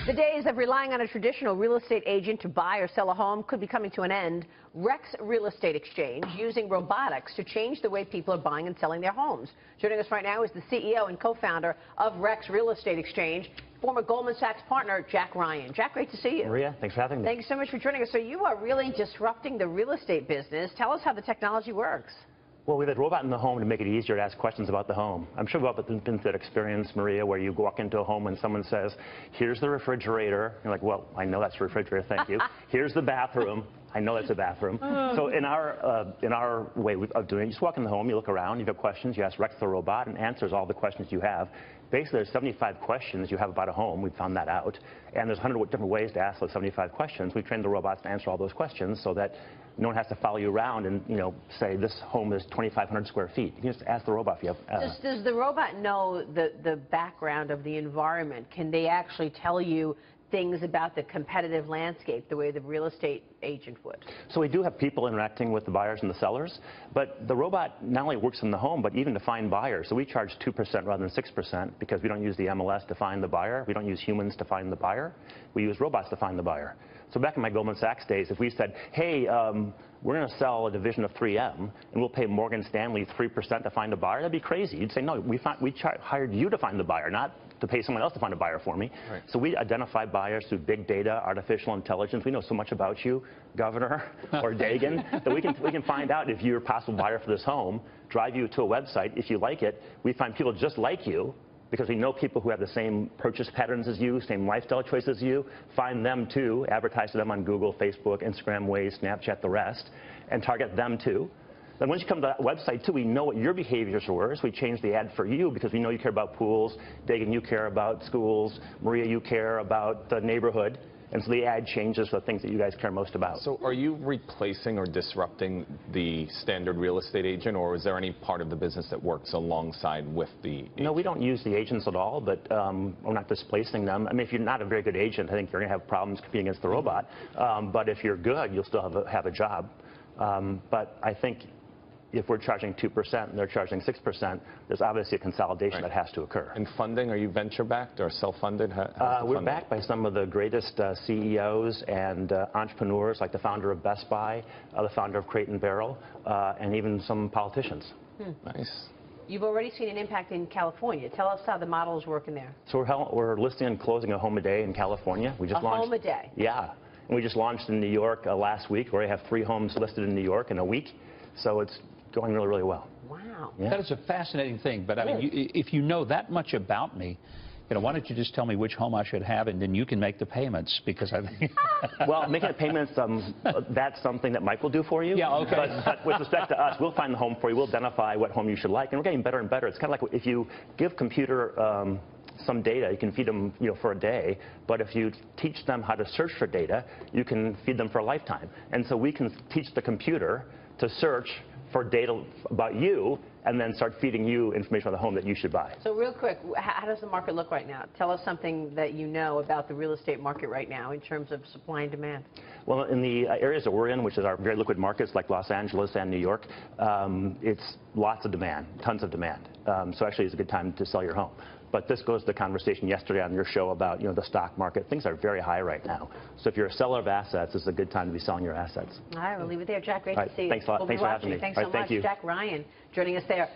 The days of relying on a traditional real estate agent to buy or sell a home could be coming to an end. Rex Real Estate Exchange using robotics to change the way people are buying and selling their homes. Joining us right now is the CEO and co-founder of Rex Real Estate Exchange, former Goldman Sachs partner Jack Ryan. Jack, great to see you. Maria, thanks for having me. Thank you so much for joining us. So you are really disrupting the real estate business. Tell us how the technology works. Well, we have a robot in the home to make it easier to ask questions about the home. I'm sure we've all been through that experience, Maria, where you walk into a home and someone says, here's the refrigerator. You're like, well, I know that's a refrigerator, thank you. Here's the bathroom. I know that's a bathroom. So in our way of doing it, you just walk in the home, you look around, you have questions, you ask Rex the robot, and answers all the questions you have. Basically, there's 75 questions you have about a home. We found that out. And there's 100 different ways to ask those 75 questions. We trained the robots to answer all those questions so that no one has to follow you around and, say this home is 2,500 square feet. You can just ask the robot if you have... Does the robot know the background of the environment? Can they actually tell you things about the competitive landscape the way the real estate agent would? So we do have people interacting with the buyers and the sellers, but the robot not only works in the home, but even to find buyers. So we charge 2% rather than 6% because we don't use the MLS to find the buyer. We don't use humans to find the buyer. We use robots to find the buyer. So back in my Goldman Sachs days, if we said, hey, we're going to sell a division of 3M, and we'll pay Morgan Stanley 3% to find a buyer, that'd be crazy. You'd say, no, we hired you to find the buyer, not to pay someone else to find a buyer for me. Right. So we identify buyers through big data, artificial intelligence. We know so much about you, Governor or Dagan, that we can find out if you're a possible buyer for this home, drive you to a website. If you like it, we find people just like you, because we know people who have the same purchase patterns as you, same lifestyle choices as you, find them too, advertise to them on Google, Facebook, Instagram, Waze, Snapchat, the rest, and target them too. Then once you come to that website too, we know what your behaviors were, so we change the ad for you because we know you care about pools, Dagan, you care about schools, Maria, you care about the neighborhood. And so the ad changes for the things that you guys care most about. So are you replacing or disrupting the standard real estate agent, or is there any part of the business that works alongside with the agent? No, we don't use the agents at all, but we're not displacing them. I mean, if you're not a very good agent, I think you're going to have problems competing against the robot. But if you're good, you'll still have a job. But I think if we're charging 2% and they're charging 6%, there's obviously a consolidation that has to occur. And funding, are you venture-backed or self-funded? We're backed by some of the greatest CEOs and entrepreneurs, like the founder of Best Buy, the founder of Crate & Barrel, and even some politicians. Nice. You've already seen an impact in California. Tell us how the model is working there. So we're listing and closing a home a day in California. We just launched, home a day? Yeah. And we just launched in New York last week. We already have 3 homes listed in New York in a week. So it's going really, really well. Wow. Yeah. That is a fascinating thing. But I mean, if you know that much about me, why don't you just tell me which home I should have, and then you can make the payments, because I think... Well, making the payments, that's something that Mike will do for you. Yeah, okay. But with respect to us, we'll find the home for you. We'll identify what home you should like, and we're getting better and better. It's kind of like if you give computer some data, you can feed them for a day, but if you teach them how to search for data, you can feed them for a lifetime. And so we can teach the computer to search for data about you, and then start feeding you information about the home that you should buy. So real quick, how does the market look right now? Tell us something that you know about the real estate market right now in terms of supply and demand. Well, in the areas that we're in, which is our very liquid markets like Los Angeles and New York, it's lots of demand, tons of demand. So actually it's a good time to sell your home. But this goes to the conversation yesterday on your show about the stock market. Things are very high right now. So if you're a seller of assets, it's a good time to be selling your assets. All right, we'll leave it there. Jack, great to see you. Thanks a lot. Thanks for having me. Thanks so much. Jack Ryan joining us there.